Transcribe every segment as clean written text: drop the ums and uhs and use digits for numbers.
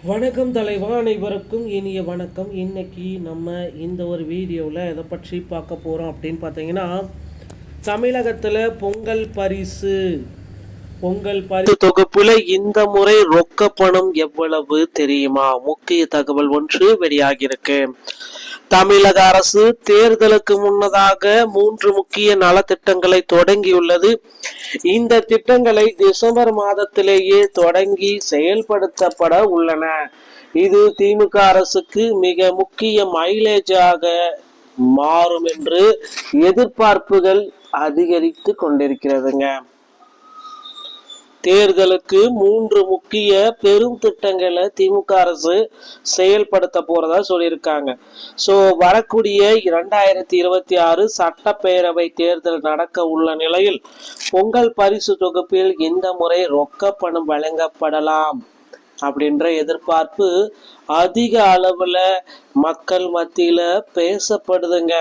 வணக்கம் தலைவா, அனைவருக்கும் இனிய வணக்கம். இன்னைக்கு நம்ம இந்த ஒரு வீடியோவில் எதை பற்றி பார்க்க போகிறோம் அப்படின்னு பார்த்தீங்கன்னா, தமிழகத்தில் பொங்கல் பரிசு தொகுப்புல இந்த முறை ரொக்க பணம் எவ்வளவு தெரியுமா? முக்கிய தகவல் ஒன்று வெளியாகியிருக்கு. தமிழக அரசு தேர்தலுக்கு முன்னதாக 3 முக்கிய நலத்திட்டங்களை தொடங்கியுள்ளது. இந்த திட்டங்களை டிசம்பர் மாதத்திலேயே தொடங்கி செயல்படுத்தப்பட உள்ளன. இது திமுக அரசுக்கு மிக முக்கிய மைலேஜாக மாறும் என்று எதிர்பார்ப்புகள் அதிகரித்து கொண்டிருக்கிறதுங்க. தேர்தலுக்கு 3 முக்கிய பெரும் திட்டங்களை திமுக அரசு செயல்படுத்த போறதா சொல்லியிருக்காங்க. ஸோ வரக்கூடிய 2026 சட்டப்பேரவை தேர்தல் நடக்க உள்ள நிலையில் பொங்கல் பரிசு தொகுப்பில் இந்த முறை ரொக்க பணம் வழங்கப்படலாம் அப்படின்ற எதிர்பார்ப்பு அதிக அளவுல மக்கள் மத்தியில பேசப்படுதுங்க.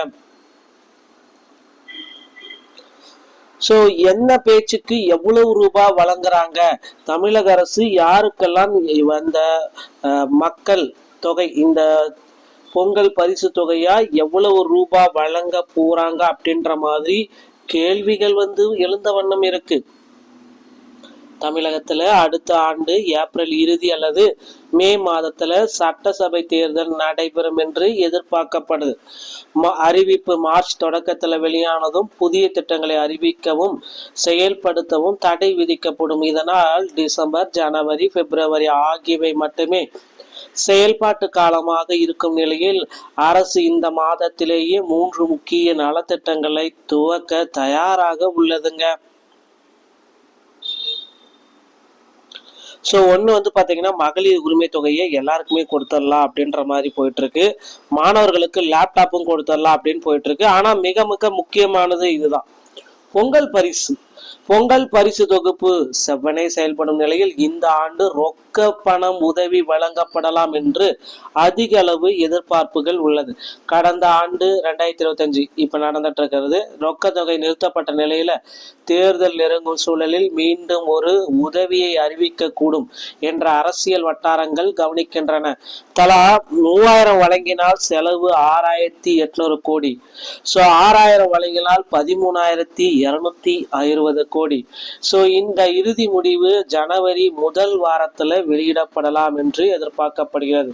ஸோ என்ன பேச்சுக்கு எவ்வளவு ரூபாய் வழங்குறாங்க, தமிழக அரசு யாருக்கெல்லாம் அந்த மக்கள் தொகை, இந்த பொங்கல் பரிசு தொகையா எவ்வளவு ரூபாய் வழங்க போறாங்க அப்படின்ற மாதிரி கேள்விகள் எழுந்த வண்ணம் இருக்கு. தமிழகத்துல அடுத்த ஆண்டு ஏப்ரல் இறுதி அல்லது மே மாதத்துல சட்டசபை தேர்தல் நடைபெறும் என்று எதிர்பார்க்கப்படுது. அறிவிப்பு மார்ச் தொடக்கத்துல வெளியானதும் புதிய திட்டங்களை அறிவிக்கவும் செயல்படுத்தவும் தடை விதிக்கப்படும். இதனால் டிசம்பர், ஜனவரி, பிப்ரவரி ஆகியவை மட்டுமே செயல்பாட்டு காலமாக இருக்கும் நிலையில் அரசு இந்த மாதத்திலேயே 3 முக்கிய நலத்திட்டங்களை துவக்க தயாராக உள்ளதுங்க. ஸோ ஒன்று பார்த்தீங்கன்னா, மகளிர் உரிமை தொகையை எல்லாருக்குமே கொடுத்துடலாம் அப்படின்ற மாதிரி போயிட்டு இருக்கு. மாணவர்களுக்கு லேப்டாப்பும் கொடுத்துடலாம் அப்படின்னு போயிட்டு இருக்கு. ஆனால் மிக மிக முக்கியமானது இதுதான், பொங்கல் பரிசு தொகுப்பு செவ்வனே செயல்படும் நிலையில் இந்த ஆண்டு ரொக்க பணம் உதவி வழங்கப்படலாம் என்று அதிக அளவு எதிர்பார்ப்புகள் உள்ளது. கடந்த ஆண்டு 2025 இப்ப நடந்துட்டு இருக்கிறது. ரொக்க தொகை நிறுத்தப்பட்ட நிலையில தேர்தல் நெருங்கும் சூழலில் மீண்டும் ஒரு உதவியை அறிவிக்க கூடும் என்ற அரசியல் வட்டாரங்கள் கவனிக்கின்றன. தலா 3000 வழங்கினால் செலவு 6800 கோடி. ஸோ 6000 வழங்கினால் 13260 கோடி. ஸோ இந்த இறுதி முடிவு ஜனவரி முதல் வாரத்துல வெளியிடப்படலாம் என்று எதிர்பார்க்கப்படுகிறது.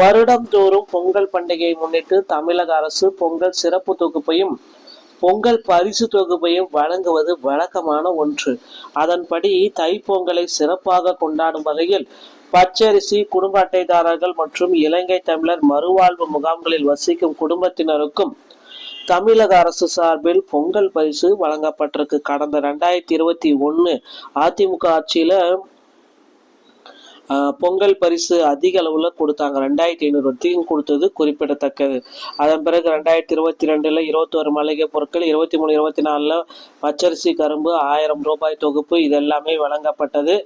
வருடம் தோறும் பொங்கல் பண்டிகையை முன்னிட்டு தமிழக அரசு பொங்கல் சிறப்பு தொகுப்பையும் பொங்கல் பரிசு தொகுப்பையும் வழங்குவது வழக்கமான ஒன்று. அதன்படி தைப்பொங்கலை சிறப்பாக கொண்டாடும் வகையில் பச்சரிசி குடும்ப அட்டைதாரர்கள் மற்றும் இலங்கை தமிழர் மறுவாழ்வு முகாம்களில் வசிக்கும் குடும்பத்தினருக்கும் தமிழக அரசு சார்பில் பொங்கல் பரிசு வழங்கப்பட்டிருக்கு. கடந்த 2021 அதிமுக ஆட்சியில பொங்கல் பரிசு அதிக அளவுல கொடுத்தாங்க. 2500 கொடுத்தது குறிப்பிடத்தக்கது. அதன் பிறகு 2022 21 மளிகை பொருட்கள், 23 24 பச்சரிசி கரும்பு 1000 ரூபாய் தொகுப்பு இதெல்லாமே வழங்கப்பட்டது.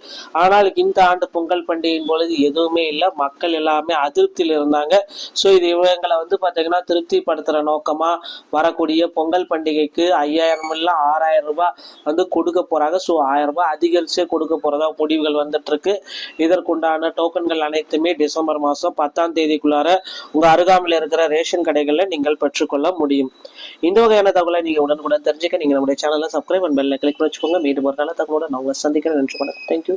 ஆனால் இந்த ஆண்டு பொங்கல் பண்டிகையின் பொழுது எதுவுமே இல்லை. மக்கள் எல்லாமே அதிருப்தியில் இருந்தாங்க. ஸோ இது இவங்களை பார்த்தீங்கன்னா திருப்திப்படுத்துற நோக்கமா வரக்கூடிய பொங்கல் பண்டிகைக்கு 5000 இல்ல 6000 ரூபாய் கொடுக்க போறாங்க. ஸோ 1000 ரூபாய் அதிகரிச்சே கொடுக்க போறதா முடிவுகள் வந்துட்டு இருக்கு. இதற்கு உண்டான டோக்கன்கள் அனைத்துமே டிசம்பர் மாதம் 10ஆம் தேதிக்குள்ளார உங்க அருகாமையில் இருக்கிற ரேஷன் கடைகளில் நீங்கள் பெற்றுக்கொள்ள முடியும். இந்த வகையான தகவலை நீங்க உடனுக்குடன் தெரிஞ்சுக்க நீங்க நம்முடைய சேனலை சப்ஸ்கிரைப் அண்ட் பெல்ல கிளிக் பண்ணி வச்சுக்கோங்க. மீண்டும் ஒரு நல்ல தகவலோட நான் உங்களை சந்திக்கிறேன். நன்றி, வணக்கம். தேங்க்யூ.